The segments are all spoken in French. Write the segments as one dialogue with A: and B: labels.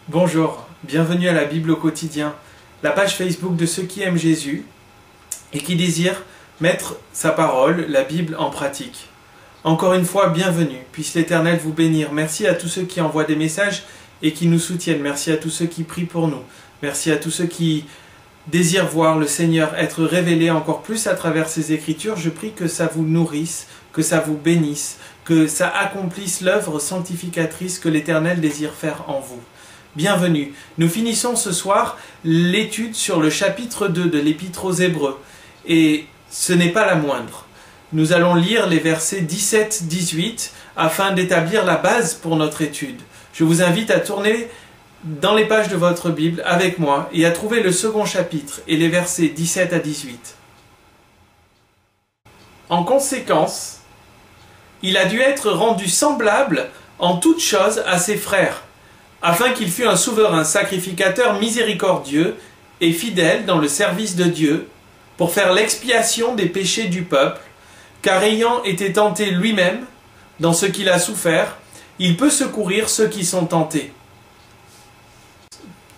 A: Bonjour, bienvenue à la Bible au quotidien, la page Facebook de ceux qui aiment Jésus et qui désirent mettre sa parole, la Bible, en pratique. Encore une fois, bienvenue, puisse l'Éternel vous bénir. Merci à tous ceux qui envoient des messages et qui nous soutiennent. Merci à tous ceux qui prient pour nous. Merci à tous ceux qui désirent voir le Seigneur être révélé encore plus à travers ses Écritures. Je prie que ça vous nourrisse, que ça vous bénisse, que ça accomplisse l'œuvre sanctificatrice que l'Éternel désire faire en vous. Bienvenue. Nous finissons ce soir l'étude sur le chapitre 2 de l'Épître aux Hébreux. Et ce n'est pas la moindre. Nous allons lire les versets 17-18 afin d'établir la base pour notre étude. Je vous invite à tourner dans les pages de votre Bible avec moi et à trouver le second chapitre et les versets 17 à 18. En conséquence, il a dû être rendu semblable en toutes choses à ses frères, afin qu'il fût un souverain sacrificateur miséricordieux et fidèle dans le service de Dieu, pour faire l'expiation des péchés du peuple, car ayant été tenté lui-même dans ce qu'il a souffert, il peut secourir ceux qui sont tentés.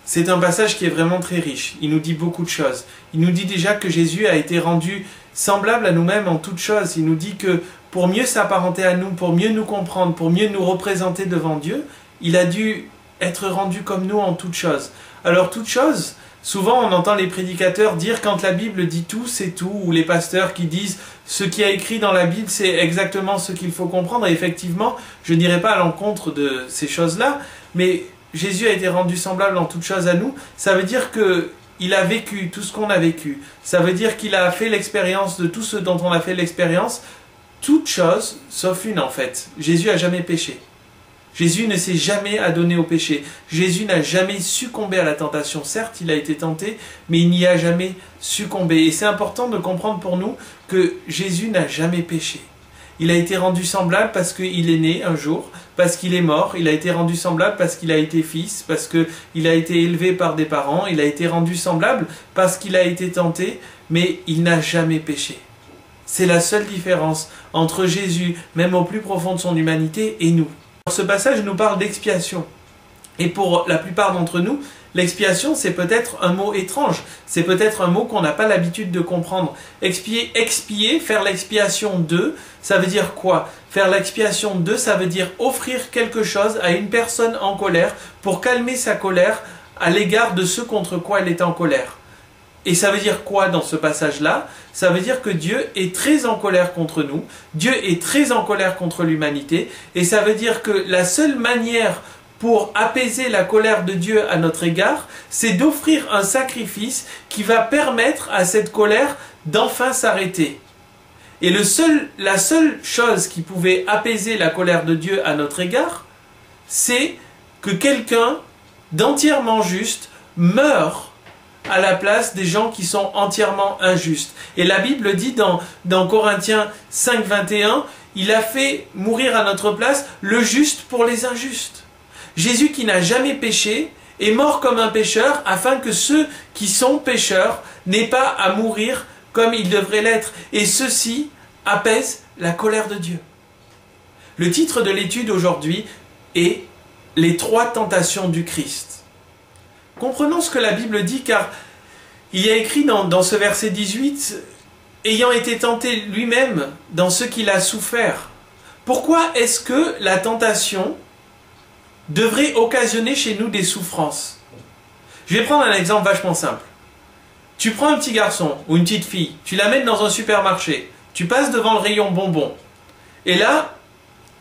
A: C'est un passage qui est vraiment très riche, il nous dit beaucoup de choses. Il nous dit déjà que Jésus a été rendu semblable à nous-mêmes en toutes choses. Il nous dit que pour mieux s'apparenter à nous, pour mieux nous comprendre, pour mieux nous représenter devant Dieu, il a dû être rendu comme nous en toutes choses. Alors toutes choses, souvent on entend les prédicateurs dire quand la Bible dit tout, c'est tout, ou les pasteurs qui disent ce qui est écrit dans la Bible, c'est exactement ce qu'il faut comprendre. Et effectivement, je n'irai pas à l'encontre de ces choses-là, mais Jésus a été rendu semblable en toutes choses à nous. Ça veut dire qu'il a vécu tout ce qu'on a vécu. Ça veut dire qu'il a fait l'expérience de tout ce dont on a fait l'expérience. Toutes choses, sauf une en fait. Jésus n'a jamais péché. Jésus ne s'est jamais adonné au péché. Jésus n'a jamais succombé à la tentation. Certes, il a été tenté, mais il n'y a jamais succombé. Et c'est important de comprendre pour nous que Jésus n'a jamais péché. Il a été rendu semblable parce qu'il est né un jour, parce qu'il est mort. Il a été rendu semblable parce qu'il a été fils, parce qu'il a été élevé par des parents. Il a été rendu semblable parce qu'il a été tenté, mais il n'a jamais péché. C'est la seule différence entre Jésus, même au plus profond de son humanité, et nous. Ce passage nous parle d'expiation. Et pour la plupart d'entre nous, l'expiation, c'est peut-être un mot étrange. C'est peut-être un mot qu'on n'a pas l'habitude de comprendre. Expier, faire l'expiation de, ça veut dire quoi? Faire l'expiation de, ça veut dire offrir quelque chose à une personne en colère pour calmer sa colère à l'égard de ce contre quoi elle est en colère. Et ça veut dire quoi dans ce passage-là? Ça veut dire que Dieu est très en colère contre nous, Dieu est très en colère contre l'humanité, et ça veut dire que la seule manière pour apaiser la colère de Dieu à notre égard, c'est d'offrir un sacrifice qui va permettre à cette colère d'enfin s'arrêter. Et la seule chose qui pouvait apaiser la colère de Dieu à notre égard, c'est que quelqu'un d'entièrement juste meure à la place des gens qui sont entièrement injustes. Et la Bible dit dans Corinthiens 5, 21, il a fait mourir à notre place le juste pour les injustes. Jésus qui n'a jamais péché est mort comme un pécheur afin que ceux qui sont pécheurs n'aient pas à mourir comme ils devraient l'être. Et ceci apaise la colère de Dieu. Le titre de l'étude aujourd'hui est « Les trois tentations du Christ ». Comprenons ce que la Bible dit, car il y a écrit dans ce verset 18, « Ayant été tenté lui-même dans ce qu'il a souffert ». Pourquoi est-ce que la tentation devrait occasionner chez nous des souffrances? Je vais prendre un exemple vachement simple. Tu prends un petit garçon ou une petite fille, tu l'amènes dans un supermarché, tu passes devant le rayon bonbons, et là,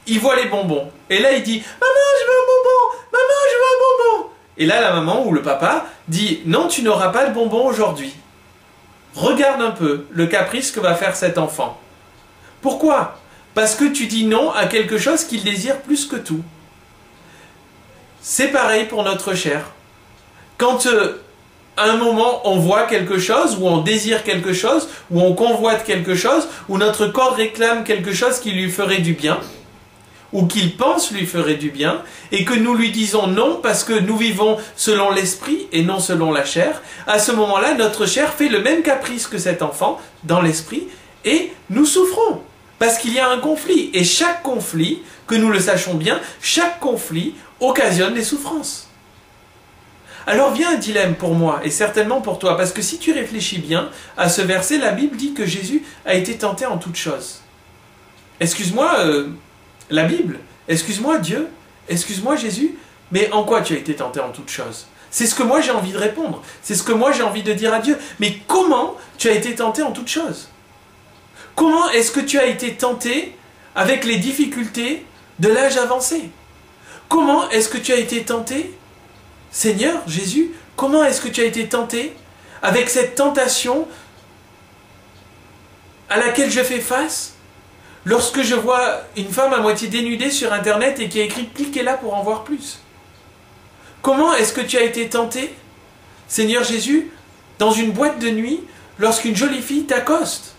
A: il voit les bonbons, et là il dit « Maman, je veux un bonbon! Maman, je veux un bonbon !» Et là, la maman ou le papa dit « Non, tu n'auras pas le bonbon aujourd'hui. » Regarde un peu le caprice que va faire cet enfant. Pourquoi? Parce que tu dis non à quelque chose qu'il désire plus que tout. C'est pareil pour notre chair. Quand à un moment on voit quelque chose, ou on désire quelque chose, ou on convoite quelque chose, ou notre corps réclame quelque chose qui lui ferait du bien, ou qu'il pense lui ferait du bien, et que nous lui disons non parce que nous vivons selon l'esprit et non selon la chair, à ce moment-là, notre chair fait le même caprice que cet enfant dans l'esprit, et nous souffrons, parce qu'il y a un conflit. Et chaque conflit, que nous le sachions bien, chaque conflit occasionne des souffrances. Alors vient un dilemme pour moi, et certainement pour toi, parce que si tu réfléchis bien à ce verset, la Bible dit que Jésus a été tenté en toutes choses. Excuse-moi, la Bible, excuse-moi Dieu, excuse-moi Jésus, mais en quoi tu as été tenté en toutes choses? C'est ce que moi j'ai envie de répondre, c'est ce que moi j'ai envie de dire à Dieu. Mais comment tu as été tenté en toutes choses? Comment est-ce que tu as été tenté avec les difficultés de l'âge avancé? Comment est-ce que tu as été tenté, Seigneur Jésus? Comment est-ce que tu as été tenté avec cette tentation à laquelle je fais face lorsque je vois une femme à moitié dénudée sur Internet et qui a écrit « Cliquez là pour en voir plus ». Comment est-ce que tu as été tenté, Seigneur Jésus, dans une boîte de nuit lorsqu'une jolie fille t'accoste?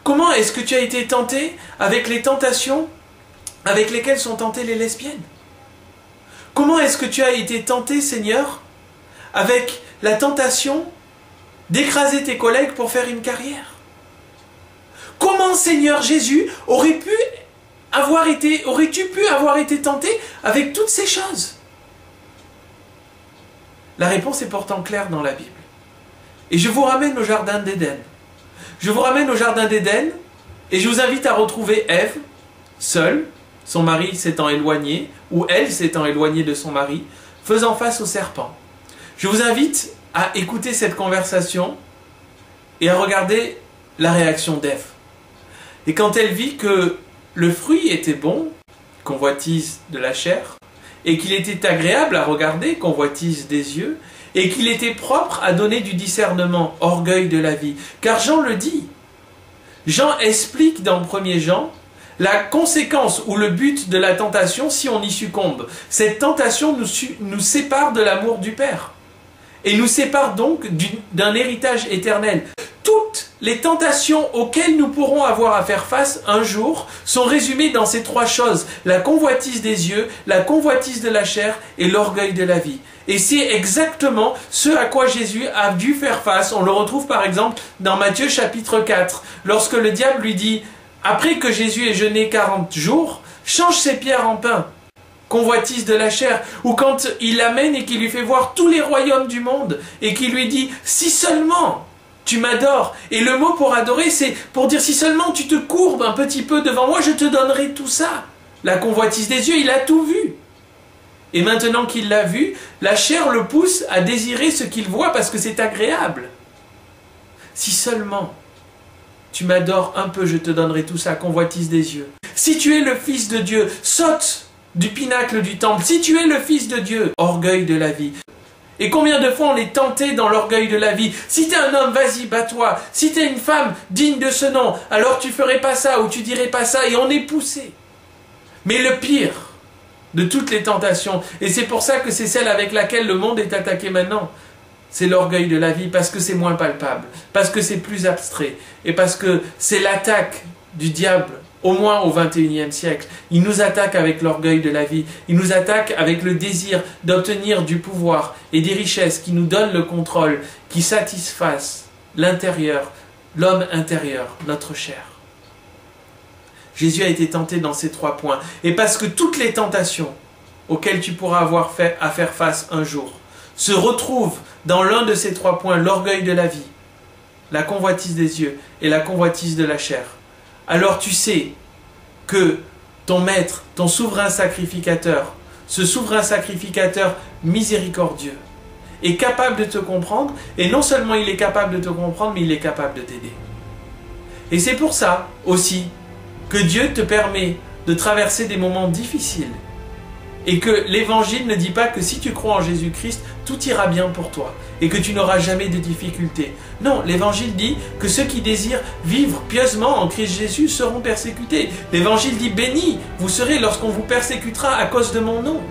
A: Comment est-ce que tu as été tenté avec les tentations avec lesquelles sont tentées les lesbiennes? Comment est-ce que tu as été tenté, Seigneur, avec la tentation d'écraser tes collègues pour faire une carrière? Comment, Seigneur Jésus, aurais-tu pu avoir été tenté avec toutes ces choses? La réponse est pourtant claire dans la Bible. Et je vous ramène au jardin d'Éden. Je vous ramène au jardin d'Éden et je vous invite à retrouver Ève, seule, son mari s'étant éloigné, ou elle s'étant éloignée de son mari, faisant face au serpent. Je vous invite à écouter cette conversation et à regarder la réaction d'Ève. Et quand elle vit que le fruit était bon, convoitise de la chair, et qu'il était agréable à regarder, convoitise des yeux, et qu'il était propre à donner du discernement, orgueil de la vie. Car Jean le dit. Jean explique dans 1er Jean la conséquence ou le but de la tentation si on y succombe. Cette tentation nous sépare de l'amour du Père et nous sépare donc d'un héritage éternel. Toutes les tentations auxquelles nous pourrons avoir à faire face un jour sont résumées dans ces 3 choses: la convoitise des yeux, la convoitise de la chair et l'orgueil de la vie. Et c'est exactement ce à quoi Jésus a dû faire face. On le retrouve par exemple dans Matthieu chapitre 4, lorsque le diable lui dit: après que Jésus ait jeûné 40 jours, change ces pierres en pain. Convoitise de la chair. Ou quand il l'amène et qu'il lui fait voir tous les royaumes du monde et qu'il lui dit: si seulement tu m'adores. Et le mot pour adorer, c'est pour dire: si seulement tu te courbes un petit peu devant moi, je te donnerai tout ça. La convoitise des yeux, il a tout vu. Et maintenant qu'il l'a vu, la chair le pousse à désirer ce qu'il voit parce que c'est agréable. Si seulement tu m'adores un peu, je te donnerai tout ça, convoitise des yeux. Si tu es le Fils de Dieu, saute du pinacle du temple. Si tu es le Fils de Dieu, orgueil de la vie. Et combien de fois on est tenté dans l'orgueil de la vie? Si tu es un homme, vas-y, bats-toi. Si tu es une femme digne de ce nom, alors tu ferais pas ça ou tu dirais pas ça, et on est poussé. Mais le pire de toutes les tentations, et c'est pour ça que c'est celle avec laquelle le monde est attaqué maintenant, c'est l'orgueil de la vie, parce que c'est moins palpable, parce que c'est plus abstrait, et parce que c'est l'attaque du diable, au moins au XXIe siècle. Il nous attaque avec l'orgueil de la vie, il nous attaque avec le désir d'obtenir du pouvoir et des richesses qui nous donnent le contrôle, qui satisfassent l'intérieur, l'homme intérieur, notre chair. Jésus a été tenté dans ces 3 points, et parce que toutes les tentations auxquelles tu pourras avoir à faire face un jour se retrouvent dans l'un de ces 3 points: l'orgueil de la vie, la convoitise des yeux et la convoitise de la chair, alors tu sais que ton maître, ton souverain sacrificateur, ce souverain sacrificateur miséricordieux, est capable de te comprendre, et non seulement il est capable de te comprendre, mais il est capable de t'aider. Et c'est pour ça aussi que Dieu te permet de traverser des moments difficiles, et que l'Évangile ne dit pas que si tu crois en Jésus-Christ, tout ira bien pour toi, et que tu n'auras jamais de difficultés. Non, l'Évangile dit que ceux qui désirent vivre pieusement en Christ Jésus seront persécutés. L'Évangile dit: bénis vous serez lorsqu'on vous persécutera à cause de mon nom.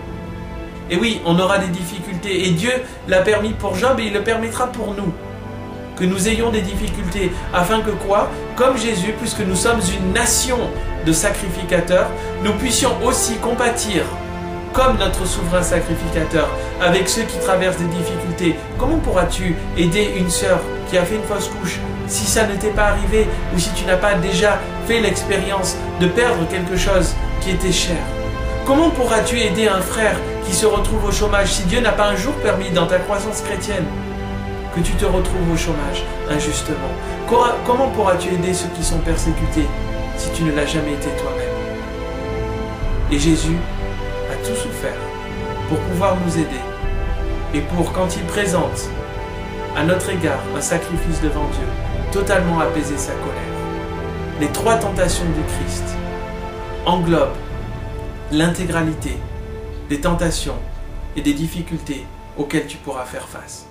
A: Et oui, on aura des difficultés, et Dieu l'a permis pour Job, et il le permettra pour nous. Que nous ayons des difficultés, afin que quoi? Comme Jésus, puisque nous sommes une nation de sacrificateurs, nous puissions aussi compatir, comme notre souverain sacrificateur, avec ceux qui traversent des difficultés. Comment pourras-tu aider une sœur qui a fait une fausse couche si ça ne t'est pas arrivé, ou si tu n'as pas déjà fait l'expérience de perdre quelque chose qui était cher? Comment pourras-tu aider un frère qui se retrouve au chômage si Dieu n'a pas un jour permis dans ta croissance chrétienne que tu te retrouves au chômage injustement? Comment pourras-tu aider ceux qui sont persécutés si tu ne l'as jamais été toi-même? Et Jésus a tout souffert pour pouvoir nous aider et pour, quand il présente à notre égard un sacrifice devant Dieu, totalement apaiser sa colère. Les 3 tentations du Christ englobent l'intégralité des tentations et des difficultés auxquelles tu pourras faire face.